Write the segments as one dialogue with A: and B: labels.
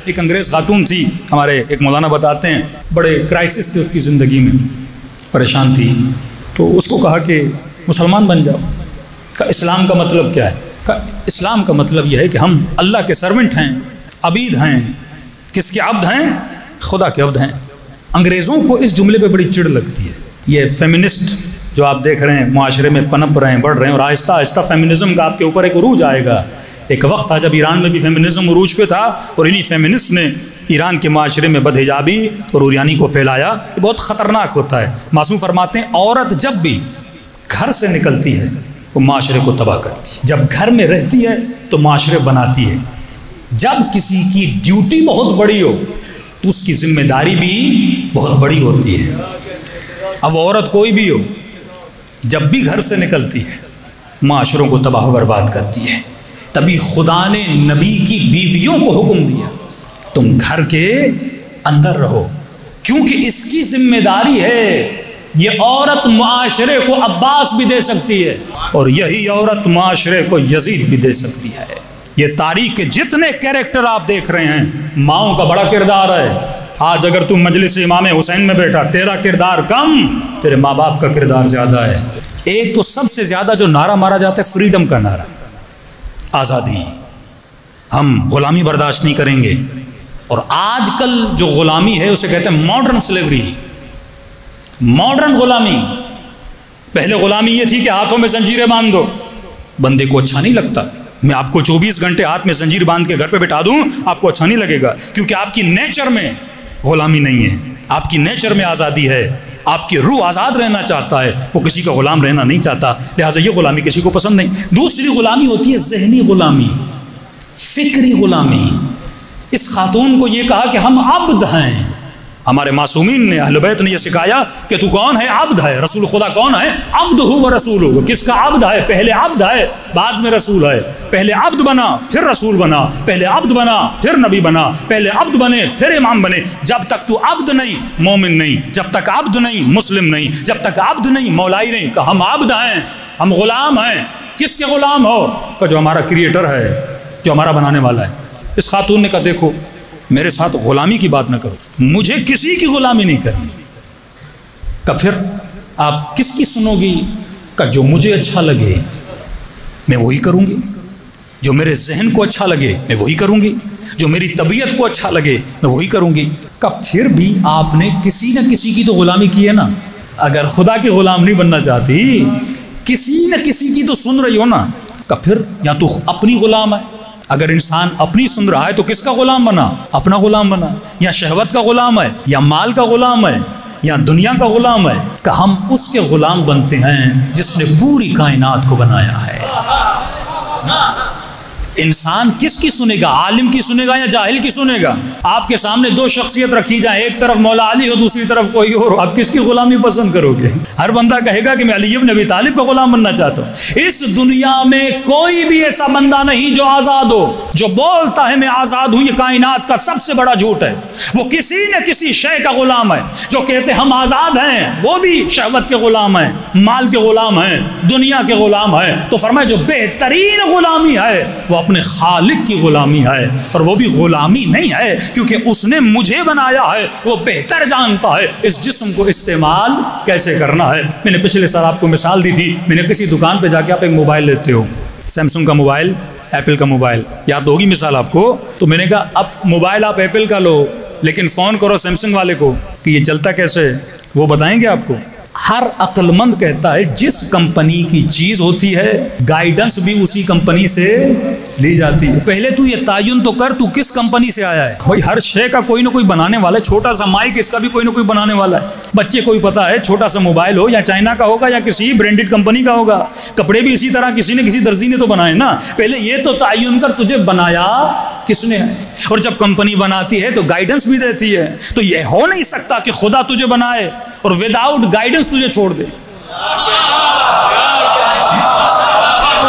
A: एक अंग्रेज़ खातून थी, हमारे एक मौलाना बताते हैं, बड़े क्राइसिस थे उसकी ज़िंदगी में, परेशान थी। तो उसको कहा कि मुसलमान बन जाओ। का इस्लाम का मतलब क्या है? का इस्लाम का मतलब यह है कि हम अल्लाह के सर्वेंट हैं, अबीद हैं। किसके अब्द हैं? खुदा के अब्द हैं। अंग्रेज़ों को इस जुमले पे बड़ी चिढ़ लगती है। ये फेमिनिस्ट जो आप देख रहे हैं मुआशरे में पनप रहे हैं, बढ़ रहे हैं, और आहिस्ता आहिस्ता फेमिनिज़म का आपके ऊपर एक उरूज आएगा। एक वक्त था जब ईरान में भी फेमिनिज़म उरूज पे था, और इन्हीं फेमिनिस्ट ने ईरान के माशरे में बदहिजाबी और उरियानी को फैलाया। ये बहुत ख़तरनाक होता है। मासूम फरमाते हैं, औरत जब भी घर से निकलती है वो माशरे को तबाह करती है। जब घर में रहती है तो माशरे बनाती है। जब किसी की ड्यूटी बहुत बड़ी हो तो उसकी जिम्मेदारी भी बहुत बड़ी होती है। अब औरत कोई भी हो, जब भी घर से निकलती है माशरों को तबाह बर्बाद करती है। तभी खुदा ने नबी की बीवियों को हुक्म दिया, तुम घर के अंदर रहो, क्योंकि इसकी जिम्मेदारी है। ये औरत मुआशरे को अब्बास भी दे सकती है, और यही औरत मुआशरे को यजीद भी दे सकती है। ये तारीख के जितने कैरेक्टर आप देख रहे हैं, माओं का बड़ा किरदार है। आज अगर तू मजलिस इमाम हुसैन में बैठा, तेरा किरदार कम, तेरे माँ बाप का किरदार ज़्यादा है। एक तो सबसे ज़्यादा जो नारा मारा जाता है फ्रीडम का नारा, आज़ादी, हम गुलामी बर्दाश्त नहीं करेंगे। और आजकल जो गुलामी है उसे कहते हैं मॉडर्न स्लेवरी, मॉडर्न गुलामी। पहले गुलामी ये थी कि हाथों में जंजीरें बांध दो, बंदे को अच्छा नहीं लगता। मैं आपको 24 घंटे हाथ में जंजीर बांध के घर पे बिठा दूं, आपको अच्छा नहीं लगेगा, क्योंकि आपकी नेचर में गुलामी नहीं है, आपकी नेचर में आज़ादी है। आपकी रूह आज़ाद रहना चाहता है, वो किसी का गुलाम रहना नहीं चाहता। लिहाजा ये गुलामी किसी को पसंद नहीं। दूसरी गुलामी होती है जहनी गुलामी, फिक्री गुलामी। इस खातून को ये कहा कि हम अब्द हैं। हमारे मासूमीन ने, अहले बैत ने यह सिखाया कि तू कौन है? अब्द है। रसूल खुदा कौन है? अब्द हु व रसूल हु। किसका अब्द है? पहले अब्द है, बाद में रसूल है। पहले अब्द बना फिर रसूल बना, पहले अब्द बना फिर नबी बना, पहले अब्द बने फिर इमाम बने। जब तक तू अब्द नहीं मोमिन नहीं, जब तक अब्द नहीं मुस्लिम नहीं, जब तक अब्द नहीं मौलाई नहीं। कहा हम अब्द हैं, हम गुलाम हैं। किसके गुलाम हो? का जो हमारा क्रिएटर है, जो हमारा बनाने वाला है। इस खातून ने कहा देखो, मेरे साथ गुलामी की बात ना करो, मुझे किसी की गुलामी नहीं करनी। का फिर आप किसकी सुनोगी? का जो मुझे अच्छा लगे मैं वही करूँगी, जो मेरे जहन को अच्छा लगे मैं वही करूँगी, जो मेरी तबीयत को अच्छा लगे मैं वही करूँगी। का फिर भी आपने किसी न किसी की तो गुलामी की है ना। अगर खुदा की गुलाम नहीं बनना चाहती, किसी न किसी की तो सुन रही हो ना। का फिर या तो अपनी गुलाम है। अगर इंसान अपनी सुन रहा है तो किसका गुलाम बना? अपना गुलाम बना। या शहवत का गुलाम है, या माल का गुलाम है, या दुनिया का गुलाम है। कि हम उसके गुलाम बनते हैं जिसने पूरी कायनात को बनाया है। इंसान किसकी सुनेगा? आलिम की सुनेगा या जाहिल की सुनेगा? आपके सामने दो शख्सियत रखी जाए, एक तरफ मौला अली हो, दूसरी तरफ कोई और, आप किसकी गुलामी पसंद करोगे? हर बंदा कहेगा कि मैं अली इब्न अबी तालिब का गुलाम बनना चाहता हूँ। इस दुनिया में कोई भी ऐसा बंदा नहीं जो आज़ाद हो। जो बोलता है मैं आज़ाद हूँ, ये कायनात का सबसे बड़ा झूठ है। वो किसी न किसी शय का गुलाम है। जो कहते हम आज़ाद हैं वो भी शहवत के गुलाम हैं, माल के गुलाम हैं, दुनिया के गुलाम है। तो फरमाया जो बेहतरीन गुलामी है वो अपने खालिक की गुलामी है, और वो भी गुलामी नहीं है क्योंकि उसने मुझे बनाया है। वो बेहतर जानता है इस जिस्म को इस्तेमाल कैसे करना है। मैंने पिछले साल आपको मिसाल दी थी, मैंने किसी दुकान पे जाके आप एक मोबाइल लेते हो, सैमसंग का मोबाइल, एप्पल का मोबाइल, याद होगी मिसाल आपको। तो मैंने कहा अब मोबाइल आप एप्पल का लो, लेकिन फ़ोन करो सैमसंग वाले को कि ये चलता कैसे, वो बताएंगे आपको। हर अक्लमंद कहता है जिस कंपनी की चीज होती है गाइडेंस भी उसी कंपनी से ली जाती है। पहले तू ये तायुन तो कर तू किस कंपनी से आया है। भाई हर शे का कोई ना कोई बनाने वाला है। छोटा सा माइक इसका भी कोई ना कोई बनाने वाला है। बच्चे को भी पता है छोटा सा मोबाइल हो या चाइना का होगा या किसी ब्रांडेड कंपनी का होगा। कपड़े भी इसी तरह किसी न किसी दर्जी ने तो बनाए ना। पहले ये तो तायुन कर तुझे बनाया किसने है, और जब कंपनी बनाती है तो गाइडेंस भी देती है। तो ये हो नहीं सकता कि खुदा तुझे बनाए और विदाउट गाइडेंस तुझे छोड़ दे।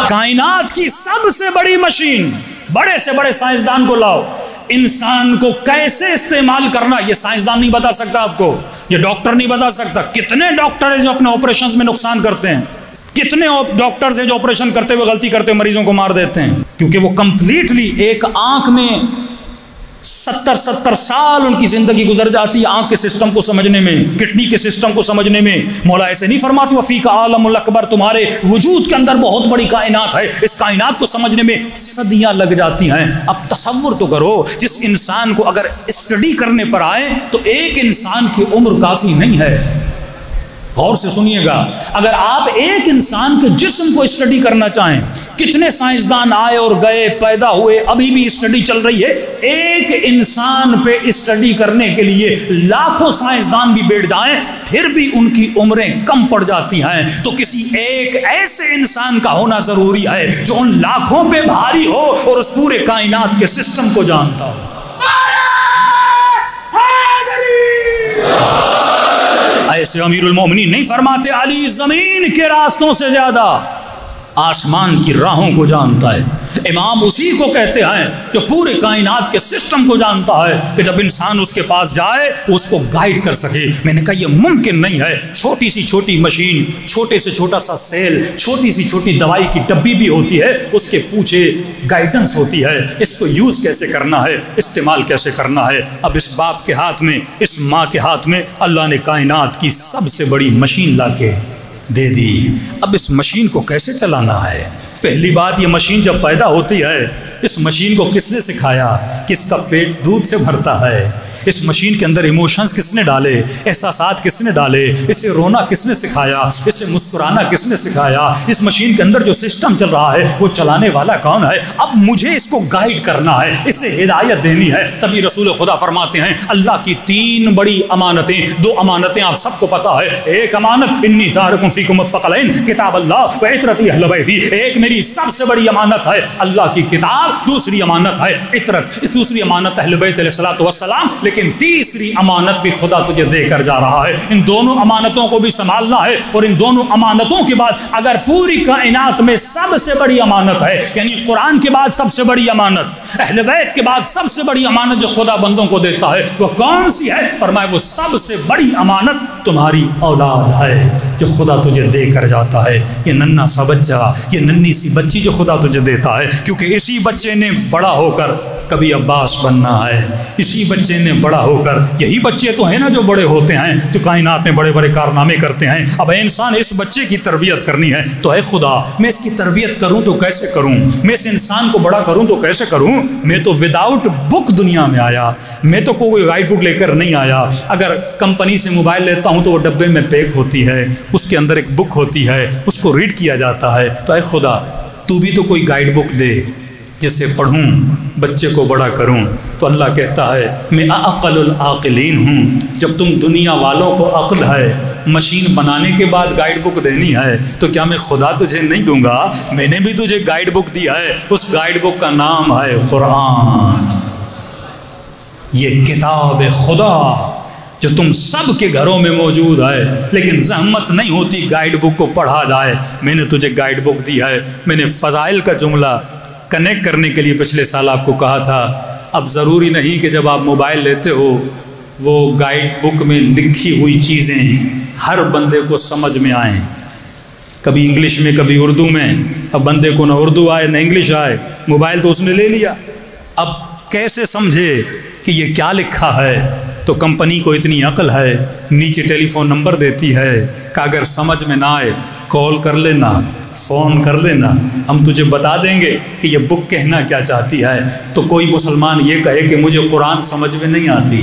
A: कायनात की सबसे बड़ी मशीन, बड़े से बड़े साइंसदान को लाओ, इंसान को कैसे इस्तेमाल करना ये साइंसदान नहीं बता सकता आपको, ये डॉक्टर नहीं बता सकता। कितने डॉक्टर हैं जो अपने ऑपरेशंस में नुकसान करते हैं, कितने डॉक्टर्स हैं जो ऑपरेशन करते हुए गलती करते हुए मरीजों को मार देते हैं, क्योंकि वो कंप्लीटली एक आंख में 70 साल उनकी ज़िंदगी गुजर जाती है आँख के सिस्टम को समझने में, किडनी के सिस्टम को समझने में। मौला ऐसे नहीं फरमाती वफ़ी का आलमुल अकबर, तुम्हारे वजूद के अंदर बहुत बड़ी कायनात है, इस कायनात को समझने में सदियाँ लग जाती हैं। अब तसव्वुर तो करो, जिस इंसान को अगर स्टडी करने पर आए तो एक इंसान की उम्र काफ़ी नहीं है। गौर से सुनिएगा, अगर आप एक इंसान के जिस्म को स्टडी करना चाहें, कितने साइंसदान आए और गए, पैदा हुए, अभी भी स्टडी चल रही है। एक इंसान पे स्टडी करने के लिए लाखों साइंसदान भी बैठ जाएं, फिर भी उनकी उम्रें कम पड़ जाती हैं। तो किसी एक ऐसे इंसान का होना जरूरी है जो उन लाखों पे भारी हो और उस पूरे कायनात के सिस्टम को जानता हो। ऐसे अमीरुल मोमिनीन नहीं फरमाते अली जमीन के रास्तों से ज्यादा आसमान की राहों को जानता है। इमाम उसी को कहते हैं जो पूरे कायनात के सिस्टम को जानता है कि जब इंसान उसके पास जाए उसको गाइड कर सके। मैंने कहा यह मुमकिन नहीं है। छोटी सी छोटी मशीन, छोटे से छोटा सा सेल, छोटी सी छोटी दवाई की डब्बी भी होती है, उसके पीछे गाइडेंस होती है, इसको यूज़ कैसे करना है, इस्तेमाल कैसे करना है। अब इस बाप के हाथ में, इस माँ के हाथ में अल्लाह ने कायनात की सबसे बड़ी मशीन ला के दे दी। अब इस मशीन को कैसे चलाना है? पहली बात, ये मशीन जब पैदा होती है, इस मशीन को किसने सिखाया? किसका पेट दूध से भरता है? इस मशीन के अंदर इमोशंस किसने डाले, एहसासात किसने डाले, इसे रोना किसने सिखाया, इसे मुस्कुराना किसने सिखाया? इस मशीन के अंदर जो सिस्टम चल रहा है वो चलाने वाला कौन है? अब मुझे इसको गाइड करना है, इसे हिदायत देनी है। तभी रसूल खुदा फरमाते हैं अल्लाह की 3 बड़ी अमानतें, 2 अमानतें आप सबको पता है। एक अमानत इन्नी तारकुम फीकुम फक़लैन किताब अल्लाह व इतरती अहल बैती, एक मेरी सबसे बड़ी अमानत है अल्लाह की किताब, दूसरी अमानत है इतरत, इस दूसरी अमानत अहल बैत अलैहिस्सलातु वस्सलाम, लेकिन तीसरी अमानत भी खुदा तुझे देकर जा रहा है। इन दोनों अमानतों को भी संभालना है। और इन दोनों अमानतों के बाद अगर पूरी कायनात में सबसे बड़ी अमानत है, यानी कुरान के बाद सबसे बड़ी अमानत, अहले बैत के बाद सबसे बड़ी अमानत जो खुदा बंदों को देता है वो कौन सी है? फरमाया वो सबसे बड़ी अमानत तुम्हारी औलाद है जो खुदा तुझे देकर जाता है। ये नन्ना सा बच्चा, ये नन्ही सी बच्ची जो खुदा तुझे देता है, क्योंकि इसी बच्चे ने बड़ा होकर कभी अब्बास बनना है। इसी बच्चे ने बड़ा होकर, यही बच्चे तो हैं ना जो बड़े होते हैं, जो कायनात में बड़े बड़े कारनामे करते हैं। अब इंसान इस बच्चे की तरबियत करनी है तो है खुदा, मैं इसकी तरबियत करूं तो कैसे करूं? मैं इस इंसान को बड़ा करूं तो कैसे करूं? मैं तो विदाउट बुक दुनिया में आया, मैं तो कोई गाइड बुक लेकर नहीं आया। अगर कंपनी से मोबाइल लेता हूं तो वो डब्बे में पैक होती है, उसके अंदर एक बुक होती है, उसको रीड किया जाता है। तो है खुदा, तू भी तो कोई गाइड बुक दे जिसे पढ़ूं, बच्चे को बड़ा करूं। तो अल्लाह कहता है मैं अक़लुल आक़िलीन हूँ। जब तुम दुनिया वालों को अक़ल है, मशीन बनाने के बाद गाइड बुक देनी है, तो क्या मैं खुदा तुझे नहीं दूंगा? मैंने भी तुझे गाइड बुक दिया है। उस गाइड बुक का नाम है कुरान। ये किताब खुदा जो तुम सब के घरों में मौजूद है, लेकिन जहमत नहीं होती गाइड बुक को पढ़ा जाए। मैंने तुझे गाइड बुक दी है। मैंने फ़ज़ाइल का जुमला कनेक्ट करने के लिए पिछले साल आपको कहा था। अब ज़रूरी नहीं कि जब आप मोबाइल लेते हो वो गाइड बुक में लिखी हुई चीज़ें हर बंदे को समझ में आएँ। कभी इंग्लिश में, कभी उर्दू में। अब बंदे को ना उर्दू आए ना इंग्लिश आए, मोबाइल तो उसने ले लिया। अब कैसे समझे कि ये क्या लिखा है? तो कंपनी को इतनी अकल है, नीचे टेलीफोन नंबर देती है कि अगर समझ में ना आए कॉल कर लेना, फ़ोन कर लेना, हम तुझे बता देंगे कि ये बुक कहना क्या चाहती है। तो कोई मुसलमान ये कहे कि मुझे कुरान समझ में नहीं आती,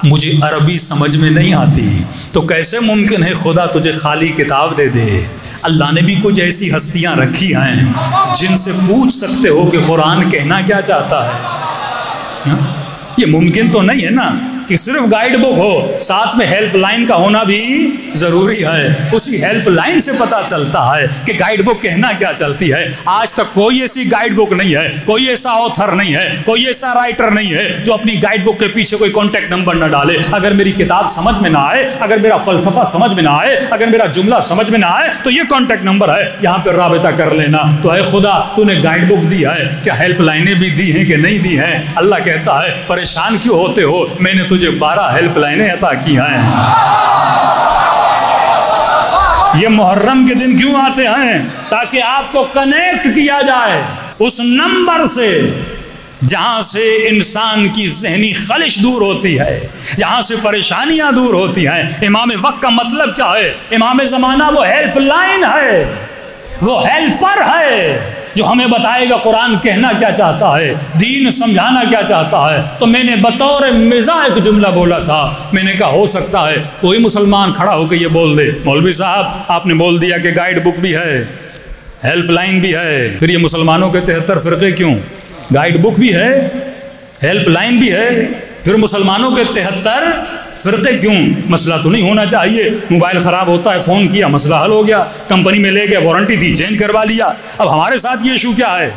A: मुझे अरबी समझ में नहीं आती, तो कैसे मुमकिन है खुदा तुझे खाली किताब दे दे? अल्लाह ने भी कुछ ऐसी हस्तियाँ रखी हैं जिनसे पूछ सकते हो कि कुरान कहना क्या चाहता है। ये मुमकिन तो नहीं है ना कि सिर्फ गाइड बुक हो, साथ में हेल्पलाइन का होना भी ज़रूरी है। उसी हेल्पलाइन से पता चलता है कि गाइड बुक कहना क्या चलती है। आज तक कोई ऐसी गाइड बुक नहीं है, कोई ऐसा ऑथर नहीं है, कोई ऐसा राइटर नहीं है जो अपनी गाइड बुक के पीछे कोई कॉन्टैक्ट नंबर न डाले। अगर मेरी किताब समझ में ना आए, अगर मेरा फ़लसफ़ा समझ में ना आए, अगर मेरा जुमला समझ में ना आए, तो ये कॉन्टैक्ट नंबर है, यहाँ पर राबिता कर लेना। तो है खुदा, तूने गाइड बुक दी है, क्या हेल्पलाइनें भी दी हैं कि नहीं दी हैं? अल्लाह कहता है परेशान क्यों होते हो, मैंने तुझे 12 हेल्पलाइनें अता की हैं। ये मुहर्रम के दिन क्यों आते हैं? ताकि आपको कनेक्ट किया जाए उस नंबर से जहाँ से इंसान की ज़हनी खलिश दूर होती है, जहाँ से परेशानियाँ दूर होती हैं। इमाम वक्त का मतलब क्या है? इमाम ज़माना वो हेल्पलाइन है, वो हेल्पर है जो हमें बताएगा कुरान कहना क्या चाहता है, दीन समझाना क्या चाहता है। तो मैंने बतौर मिज़ाह एक जुमला बोला था, मैंने कहा हो सकता है कोई मुसलमान खड़ा होकर ये बोल दे, मौलवी साहब आपने बोल दिया कि गाइड बुक भी है, हेल्पलाइन भी है, फिर ये मुसलमानों के 73 फ़िरक़े क्यों? गाइड बुक भी है, हेल्पलाइन भी है, फिर मुसलमानों के 73 फ़िरक़े क्यों? मसला तो नहीं होना चाहिए, मोबाइल ख़राब होता है, फ़ोन किया मसला हल हो गया, कंपनी में ले गया, वारंटी थी चेंज करवा लिया। अब हमारे साथ ये इशू क्या है?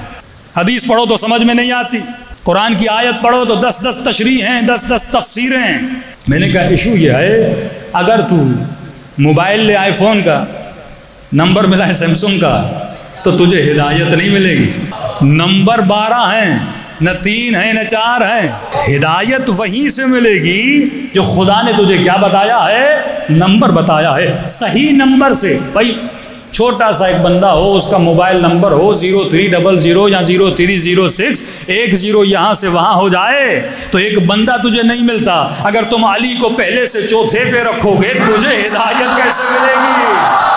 A: हदीस पढ़ो तो समझ में नहीं आती, कुरान की आयत पढ़ो तो 10-10 तशरीह हैं, 10-10 तफसीरें हैं। मैंने कहा इशू ये है, अगर तू मोबाइल ले आईफोन का, नंबर मिला है सैमसंग का, तो तुझे हिदायत नहीं मिलेगी। नंबर 12 हैं, न 3 है न 4 है। हिदायत वहीं से मिलेगी जो खुदा ने तुझे क्या बताया है, नंबर बताया है, सही नंबर से। भाई छोटा सा एक बंदा हो, उसका मोबाइल नंबर हो 0300 या 0306, 1 0 यहाँ से वहाँ हो जाए तो एक बंदा तुझे नहीं मिलता। अगर तुम अली को पहले से चौथे पे रखोगे तुझे हिदायत कैसे मिलेगी?